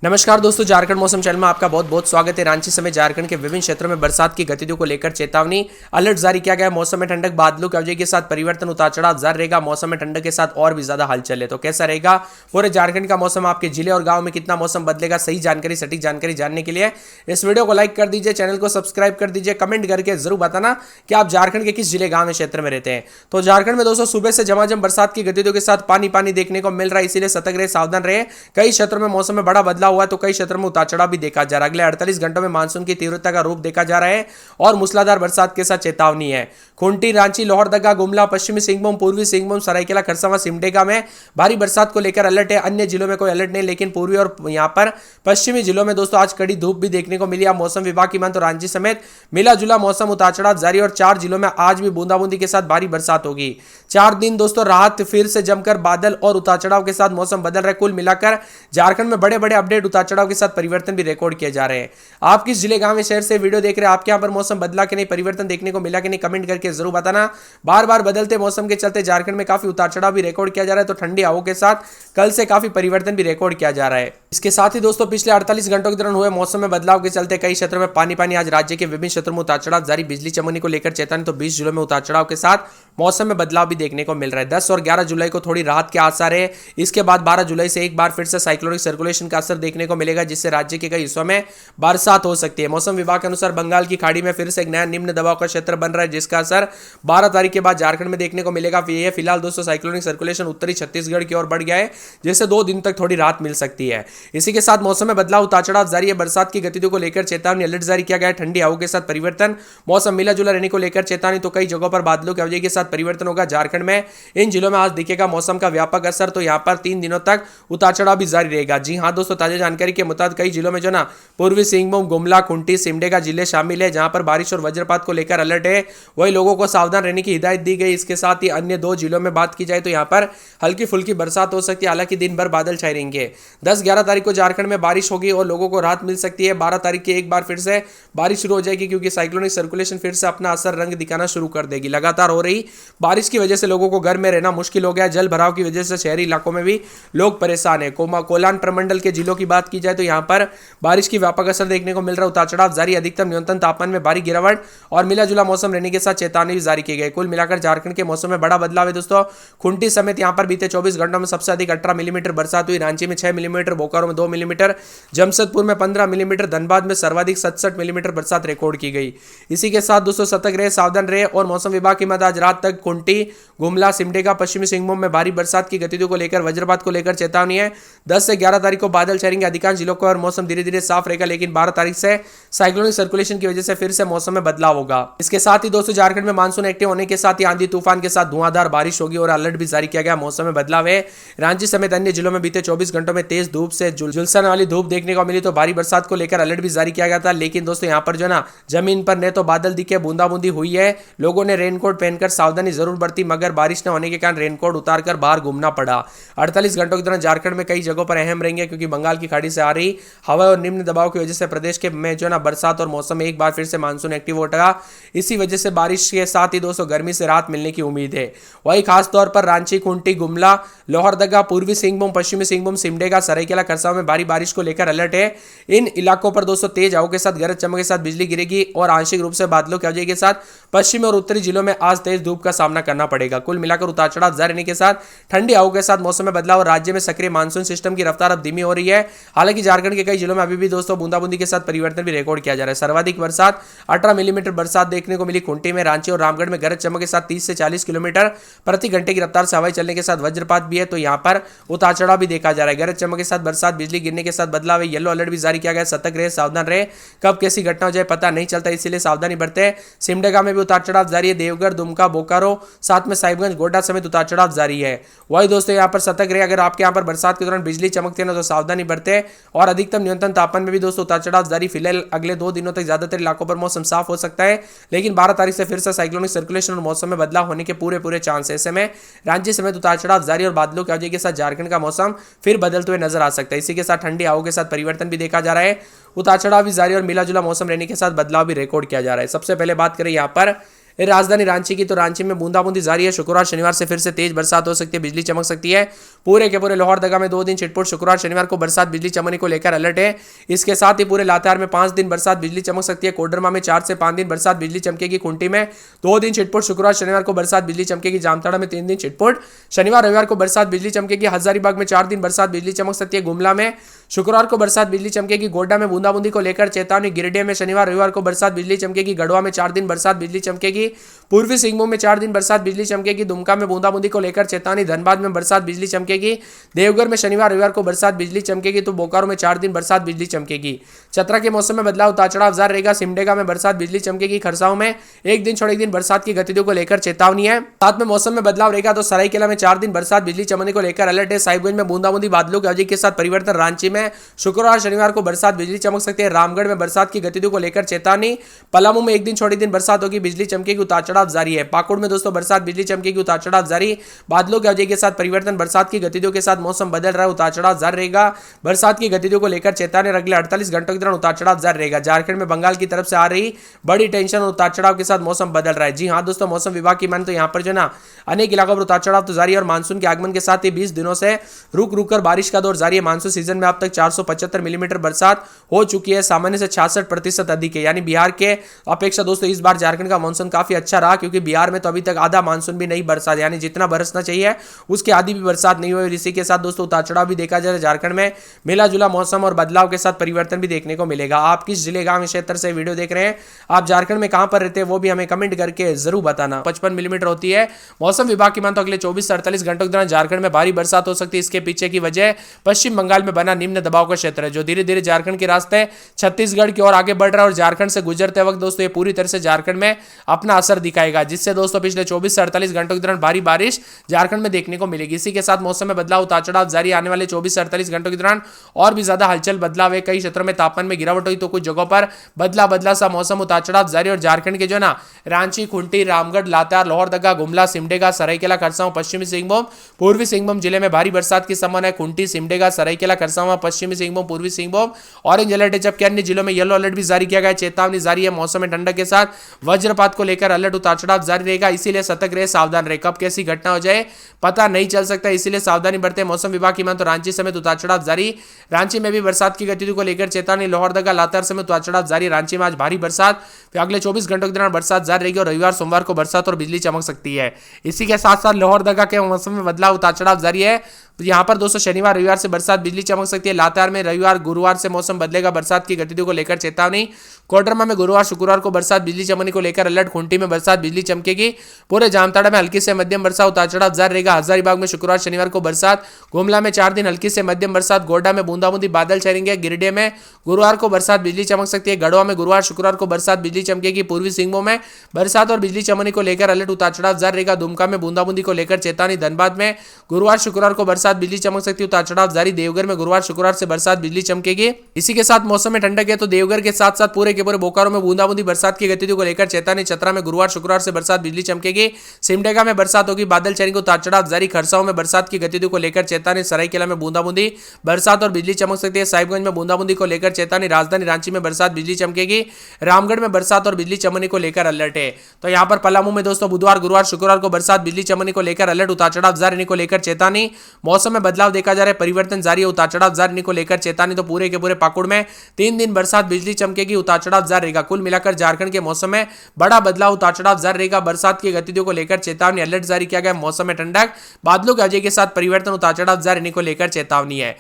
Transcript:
नमस्कार दोस्तों, झारखंड मौसम चैनल में आपका बहुत बहुत स्वागत है। रांची समेत झारखंड के विभिन्न क्षेत्रों में बरसात की गतिविधियों को लेकर चेतावनी अलर्ट जारी किया गया है। मौसम में ठंडक, बादलों की अवधि के साथ परिवर्तन, उतार चढ़ाव जारी रहेगा। मौसम में ठंडक के साथ और भी ज्यादा हलचल है, तो कैसा रहेगा पूरे झारखंड का मौसम, आपके जिले और गाँव में कितना मौसम बदलेगा, सही जानकारी, सटीक जानकारी जानने के लिए इस वीडियो को लाइक कर दीजिए, चैनल को सब्सक्राइब कर दीजिए, कमेंट करके जरूर बताना कि आप झारखंड के किस जिले, गाँव में, क्षेत्र में रहते हैं। तो झारखंड में दोस्तों सुबह से झमाझम बरसात की गतिविधियों के साथ पानी पानी देखने को मिल रहा है, इसीलिए सतर्क रहे, सावधान रहे। कई क्षेत्रों में मौसम में बड़ा बदलाव हुआ है, तो कई क्षेत्रों में उतार चढ़ाव भी देखा जा रहा है। अगले 48 घंटों में मानसून की तीव्रता का रूप देखा जा रहा है और मूसलाधार बरसात के साथ चेतावनी है। खूंटी, रांची, लोहरदगा, गुमला, पश्चिमी सिंहभूम, पूर्वी सिंहभूम, सरायकेला, खरसावां, सिमडेगा में भारी बरसात को लेकर अलर्ट है। अन्य जिलों में कोई अलर्ट नहीं, लेकिन पूर्वी और यहां पर पश्चिमी जिलों में दोस्तों आज कड़ी धूप भी देखने को मिली। अब मौसम विभाग की मान तो रांची समेत मिला जुला मौसम, उतार चढ़ाव जारी और 4 जिलों में आज भी बूंदाबूंदी के साथ भारी बरसात होगी। 4 दिन दोस्तों राहत, फिर से जमकर बादल और उतार चढ़ाव के साथ मौसम बदल रहा है। कुल मिलाकर झारखंड में बड़े बड़े अपडेट, उतार चढ़ाव के साथ परिवर्तन भी रिकॉर्ड किए जा रहे हैं। आप किस जिले, गांव, शहर से वीडियो देख रहे हैं, आपके यहां पर मौसम बदला कि नहीं, परिवर्तन देखने को मिला कि नहीं, कमेंट करके जरूर बताना। बार बार बदलते मौसम के चलते झारखंड में काफी उतार चढ़ाव भी रिकॉर्ड किया जा रहा है, तो ठंडी हवाओं के साथ कल से काफी परिवर्तन भी रिकॉर्ड किया जा रहा है। इसके साथ ही दोस्तों पिछले 48 घंटों के दौरान हुए मौसम में बदलाव के चलते कई क्षेत्रों में पानी पानी, आज राज्य के विभिन्न क्षेत्रों में उतार चढ़ाव जारी। बिजली चमकने को लेकर चेतावनी, तो 20 जिलों में उतार चढ़ाव के साथ मौसम में बदलाव भी देखने को मिल रहा है। 10 और 11 जुलाई को थोड़ी राहत के आसार है। इसके बाद 12 जुलाई से एक बार फिर से साइक्लोनिक सर्कुलेशन का असर देखने को मिलेगा, जिससे राज्य के कई हिस्सों में बरसात हो सकती है। मौसम विभाग के अनुसार बंगाल की खाड़ी में फिर से एक नया निम्न दबाव का क्षेत्र बन रहा है, जिसका असर 12 तारीख के बाद झारखंड में देखने को मिलेगा। यह फिलहाल दोस्तों साइक्लोनिक सर्कुलेशन उत्तरी छत्तीसगढ़ की ओर बढ़ गया है, जिससे 2 दिन तक थोड़ी राहत मिल सकती है। इसी के साथ मौसम में बदलाव, उतार चढ़ाव जारी है। बरसात की गतिविधियों को लेकर चेतावनी, अलर्ट जारी किया गया है। ठंडी हवाओं के साथ परिवर्तन, मौसम मिला जुला रहने को लेकर चेतावनी, तो कई जगहों पर बादलों की अवधि के साथ परिवर्तन होगा। झारखंड में इन जिलों में आज दिखेगा मौसम का व्यापक असर, तो यहां पर 3 दिनों तक उतार चढ़ाव भी जारी रहेगा। जी हां दोस्तों, ताजा जानकारी के मुताबिक कई जिलों में जो ना पूर्वी सिंहभूम, गुमला, खूंटी, सिमडेगा जिले शामिल है, जहां पर बारिश और वज्रपात को लेकर अलर्ट है। वही लोगों को सावधान रहने की हिदायत दी गई। इसके साथ ही अन्य 2 जिलों में बात की जाए तो यहां पर हल्की फुल्की बरसात हो सकती है, हालांकि दिन भर बादल छाए रहेंगे। 10-11 तारीख को झारखंड में बारिश होगी और लोगों को राहत मिल सकती है। 12 तारीख की एक बार फिर से बारिश शुरू हो जाएगी, क्योंकि साइक्लोनिक सर्कुलेशन फिर से अपना असर, रंग दिखाना शुरू कर देगी। लगातार हो रही बारिश की वजह से लोगों को घर में रहना मुश्किल हो गया। जल भराव की वजह से शहरी इलाकों में भी लोग परेशान है। कोलान प्रमंडल के जिलों की बात की जाए तो यहां पर बारिश की व्यापक असर देखने को मिल रहा है। उतार चढ़ाव जारी, अधिकतम न्यूनतम तापमान में भारी गिरावट और मिला जुला मौसम रहने के साथ चेतावनी भी जारी की गई। कुल मिलाकर झारखंड के मौसम में बड़ा बदलाव है दोस्तों। खूंटी समेत यहां पर बीते 24 घंटों में सबसे अधिक 18 मिलीमीटर बरसात हुई। रांची में 6 मिलीमीटर, बोकारो में 2 मिलीमीटर, जमशेदपुर में 15 मिलीमीटर, धनबाद में सर्वाधिक 67 मिलीमीटर बरसात रिकॉर्ड की गई। इसी के साथ दोस्तों सतर्क रहे, सावधान रहे और मौसम विभाग की मदद आज रात तक खूंटी, गुमला, सिमडेगा, पश्चिमी सिंहभूम में भारी बरसात की गतिविधियों को लेकर, वज्रपात को लेकर चेतावनी है। 10 से 11 तारीख को बादल छाएंगे अधिकांश जिलों को और मौसम धीरे धीरे साफ रहेगा, लेकिन 12 तारीख से साइक्लोनिक सर्कुलेशन की वजह से फिर से मौसम में बदलाव होगा। इसके साथ ही दोस्तों झारखंड में मानसून एक्टिव होने के साथ ही आंधी तूफान के साथ धुआंधार बारिश होगी और अलर्ट भी जारी किया गया। मौसम में बदलाव है। रांची समेत अन्य जिलों में बीते 24 घंटों में तेज धूप से झुलसन वाली धूप देखने को मिली, तो भारी बरसात को लेकर अलर्ट भी जारी किया गया था। लेकिन दोस्तों यहाँ पर जो ना जमीन पर न तो बादल दिखे, बूंदाबूंदी हुई है। लोगों ने रेनकोट पहनकर सावधानी जरूर बरती, मगर बारिश न होने के कारण रेनकोट उतारकर बाहर घूमना पड़ा। 48 घंटों के दौरान झारखंड में कई जगहों पर अहम रहेंगे, क्योंकि बंगाल की खाड़ी से आ रही हवा और निम्न दबाव की वजह से प्रदेश के में जो ना बरसात और मौसम में एक बार फिर से मानसून एक्टिव होगा। इसी वजह से बारिश के साथ ही दोस्तों गर्मी से राहत मिलने की उम्मीद है। वही खास तौर पर रांची, खूंटी, गुमला, लोहरदगा, पूर्वी सिंहभूम, पश्चिमी सिंहभूम, सिमडेगा, सरायकेला, खरसावां में भारी बारिश को लेकर अलर्ट है। इन इलाकों पर दोस्तों तेज हवाओं के साथ, गरज चमक के साथ बिजली गिरेगी और आंशिक रूप से बादलों की वजह के साथ पश्चिमी और उत्तरी जिलों में आज तेज धूप का सामना करना पड़ेगा। कुल मिलाकर उतार चढ़ाव जारी रहने के साथ ठंडी हवाओं के साथ मौसम में बदलाव और राज्य में सक्रिय मानसून सिस्टम की रफ्तार अब धीमी हो रही है। हालांकि झारखंड के कई जिलों में अभी भी दोस्तों बूंदाबूंदी के साथ परिवर्तन भी रिकॉर्ड किया जा रहा है। सर्वाधिक बरसात 18 मिलीमीटर बरसात देखने को मिली खूंटी में। रांची और रामगढ़ में गरज चमक के साथ 30 से 40 किलोमीटर प्रति घंटे की रफ्तार से हवाएं चलने के साथ वज्रपात भी है, तो यहां पर उतार चढ़ाव भी देखा जा रहा है। गरज चमक के साथ बरसात, बिजली गिरने के साथ बदलाव है। येलो अलर्ट भी जारी किया गया। सतर्क रहे, सावधान रहे, कब कैसी घटना हो जाए पता नहीं चलता, इसीलिए सावधानी बरते। सिमडेगा में भी उतार चढ़ाव जारी है। देवघर, दुमका, बोकारो, साथ में साहिबगंज, गोड्डा समेत उतार चढ़ाव जारी है। वही दोस्तों यहाँ पर सतर्क रहे, अगर आपके यहाँ पर बरसात के दौरान बिजली चमकती है ना तो सावधानी बरते। और अधिकतम न्यूनतम तापमान में भी दोस्तों उतार चढ़ाव जारी। फिलहाल अगले 2 दिनों तक ज्यादातर इलाकों पर मौसम साफ हो सकता है, लेकिन 12 तारीख से फिर से साइक्लोनिक सर्कुलेशन और मौसम में बदलाव होने के पूरे चांस है। ऐसे में रांची समेत उतार चढ़ाव जारी और बादलों की वजह के साथ झारखंड का मौसम फिर बदलते हुए नजर आ सकता है। इसी के साथ ठंडी हवाओं के साथ परिवर्तन भी देखा जा रहा है। उतार चढ़ाव भी जारी और मिला जुला मौसम रहने के साथ बदलाव भी रिकॉर्ड किया जा रहा है। सबसे पहले बात करें यहाँ पर राजधानी रांची की, तो रांची में बूंदाबूंदी जारी है। शुक्रवार शनिवार से फिर से तेज बरसात हो सकती है, बिजली चमक सकती है। पूरे के पूरे लोहरदगा में 2 दिन छिटपुट शुक्रवार शनिवार को बरसात बिजली चमकने को लेकर अलर्ट है। इसके साथ ही पूरे लातेहार में 5 दिन बरसात बिजली चमक सकती है। कोडरमा में 4 से 5 दिन बरसात बिजली चमकेगी। खूंटी में 2 दिन छिटपुट शुक्रवार शनिवार को बरसात बिजली चमकेगी। जामताड़ा में 3 दिन छिटपुट शनिवार रविवार को बरसात बिजली चमकेगी। हजारीबाग में 4 दिन बरसात बिजली चमक सकती है। गुमला में शुक्रवार को बरसात बिजली चमकेगी। गोड्डा में बूंदाबूंदी को लेकर चेतावनी। गिरिडीह में शनिवार रविवार को बरसात बिजली चमकेगी। गढ़वा में 4 दिन बरसात बिजली चमकेगी। पूर्वी सिंहभूम में 4 दिन बरसात बिजली चमकेगी। दुमका में बूंदाबूंदी को लेकर चेतावनी। धनबाद में बरसात बिजली चमकेगी। देवघर में शनिवार रविवार को बरसात बिजली चमकेगी। तो बोकारो में 4 दिन बरसात बिजली चमकेगी। चतरा के मौसम में बदलाव उतार चढ़ाव जारी रहेगा। सिमडेगा में बरसात बिजली चमकेगी। खरसाओं में एक दिन छोड़ एक दिन बरसात की गतिविधियों को लेकर चेतावनी है। साथ में मौसम में बदलाव रहेगा। तो सरायकेला में 4 दिन बरसात बिजली चमकने को लेकर अलर्ट है। साहिबगंज में बूंदाबूंदी बादलों की अवधि के साथ परिवर्तन। रांची में शुक्रवार शनिवार को बरसात बिजली चमक सकती है। रामगढ़ में बरसात की गतिविधियों को लेकर चेतावनी। पलामू में एक दिन छोड़ एक दिन बरसात होगी, बिजली चमकेगी। उतार चढ़ाव जारी है। पाकुड़ में दोस्तों बरसात बिजली चमकेगी। उतार चढ़ाव जारी। बादलों की अवधि के साथ परिवर्तन। बरसात की गतिविधियों के साथ मौसम बदल रहा है। उतार चढ़ाव जारी रहेगा। बरसात की गतिविधियों को लेकर चेतावनी। अगले 48 घंटों के दौरान उतार चढ़ाव जारी रहेगा। झारखंड में बंगाल की तरफ से आ रही बड़ी टेंशन और उतार चढ़ाव के साथ मौसम बदल रहा है। जी हाँ दोस्तों, मौसम विभाग की मान तो यहाँ पर जो ना अनेक इलाकों पर उतार चढ़ाव तो जारी है। और मानसून के आगमन के साथ ही 20 दिनों से रुक रुक कर बारिश का दौर जारी है। मानसून सीजन में अब तक 475 मिलीमीटर बरसात हो चुकी है, सामान्य से 66% अधिक है। यानी बिहार के अपेक्षा दोस्तों इस बार झारखंड का मानसून काफी अच्छा रहा, क्योंकि बिहार में तो अभी तक आधा मानसून भी नहीं बरसा, यानी जितना बरसना चाहिए उसके आधी भी बरसात नहीं हुई। इसी के साथ दोस्तों उतार चढ़ाव भी देखा जाए झारखंड में मिला जुला मौसम और बदलाव के साथ परिवर्तन भी देखने को मिलेगा। आप किस जिले गांव क्षेत्र से वीडियो देख रहे हैं, आप झारखंड में कहां पर रहते हैं, वो भी हमें कमेंट करके जरूर बताना। 55 मिलीमीटर होती है मौसम विभाग की मान तो अगले 24 से 48 घंटों के दौरान झारखंड में भारी बरसात हो सकती है। इसके पीछे की वजह पश्चिम बंगाल में बना निम्न दबाव का क्षेत्र है, जो धीरे धीरे झारखंड के रास्ते छत्तीसगढ़ की ओर आगे बढ़ रहा है। और झारखंड से गुजरते वक्त दोस्तों ये पूरी तरह से झारखंड में अपना असर दिखाएगा, जिससे दोस्तों पिछले 24 से 48 घंटों के दौरान भारी बारिश झारखंड में देखने को मिलेगी। इसी के साथ मौसम में बदलाव उतार चढ़ाव जारी। आने वाले 24 से 48 घंटों के दौरान और भी ज्यादा हलचल बदलाव है। कई क्षेत्रों में तापमान में गिरावट हुई, तो कुछ जगहों पर बदला बदला सा मौसम उतार चढ़ाव जारी। और झारखंड के जो ना रांची, खूंटी, रामगढ़, लातेहार, लोहरदगा, गुमला, सिमडेगा, सरायकेला, खरसावां, पश्चिमी सिंहभूम, पूर्वी सिंहभूम जिले में भारी बरसात की संभावना है। खूंटी, सिमडेगा, सरायकेला, खरसावां, पश्चिमी सिंहभूम, पूर्वी सिंहभूम ऑरेंज अलर्ट है, जबकि अन्य जिलों में येलो अलर्ट भी जारी किया गया है। चेतावनी जारी है। मौसम में ठंडक के साथ वज्रपात को लेकर अलर्ट उतार चढ़ाव जारी रहेगा, इसीलिए सतर्क रहे, सावधान रहे। कब कैसी घटना हो जाए पता नहीं चल सकता, इसीलिए सावधानी बरते। मौसम विभाग की मान तो रांची समेत उतार चढ़ाव जारी। रांची में भी बरसात की गतिविधि को लेकर चेतावनी। लोहरदगा, लातेहार समेत उतार चढ़ाव जारी। रांची में आज भारी बरसात, फिर अगले 24 घंटों के दौरान बरसात जारी रहेगी। और रविवार सोमवार को बरसात और बिजली चमक सकती है। इसी के साथ साथ लोहरदगा के मौसम में बदलाव उतार चढ़ाव जारी है। यहाँ पर दोस्तों शनिवार रविवार से बरसात बिजली चमक सकती है। लातेहार में रविवार गुरुवार से मौसम बदलेगा, बरसात की गतिविधियों को लेकर चेतावनी। कोडरमा में गुरुवार शुक्रवार को बरसात बिजली चमकने को लेकर अलर्ट। खूंटी में बरसात बिजली चमकेगी। पूरे जामताड़ा में हल्की से मध्यम बरसात उतार चढ़ाव जारी रहेगा। हजारीबाग में शुक्रवार शनिवार को बरसात। गुमला में 4 दिन हल्की से मध्यम बरसात। गोड्डा में बूंदाबूंदी बादल छाएंगे। गिरिडीह में गुरुवार को बरसात बिजली चमक सकती है। गढ़वा में गुरुवार शुक्रवार को बरसात बिजली चमकेगी। पूर्वी सिंहभूम में बरसात और बिजली चमकने को लेकर अलर्ट उतार चढ़ाव जारी रहेगा। दुमका में बूंदाबूंदी को लेकर चेतावनी। धनबाद में गुरुवार शुक्रवार को बरसात बिजली चमक सकती है, उतार चढ़ाव जारी। देवघर में गुरुवार शुक्रवार से बरसात बिजली चमकेगी। इसी के साथ मौसम में ठंडक है, तो देवघर के साथ साथ पूरे के पूरे बोकारो में बूंदाबूंदी बरसात की गतिविधियों को लेकर चेतावनी। चतरा में गुरुवार शुक्रवार से बरसात बिजली चमकेगी। सिमडेगा में बरसात होगी, बादल छाएंगे, उतार चढ़ाव जारी। खरसावां में बरसात की गतिविधियों को लेकर चेतावनी। सरायकेला में बूंदाबूंदी बरसात और बिजली चमक सकती है। साहिबगंज में बूंदाबूंदी को लेकर चेतावनी। राजधानी रांची में बरसात बिजली चमकेगी। रामगढ़ में बरसात और बिजली चमकने को लेकर अलर्ट है। तो यहाँ पर पलामू में दोस्तों बुधवार गुरुवार शुक्रवार को बरसात बिजली चमकने को लेकर अलर्ट, उतार चढ़ाव जारी को लेकर चेतावनी। मौसम में बदलाव देखा जा रहा है, परिवर्तन जारी है, उतार चढ़ाव जारी को लेकर चेतावनी। तो पूरे के पूरे पाकुड़ में 3 दिन बरसात बिजली चमकेगी, उतार चढ़ाव जारी रहेगा। कुल मिलाकर झारखंड के मौसम में बड़ा बदलाव, उतार चढ़ाव जारी रहेगा। बरसात की गतिविधियों को लेकर चेतावनी, अलर्ट जारी किया गया। मौसम में ठंडक, बादलों की वजह के साथ परिवर्तन, उतार चढ़ाव जारी को लेकर चेतावनी है।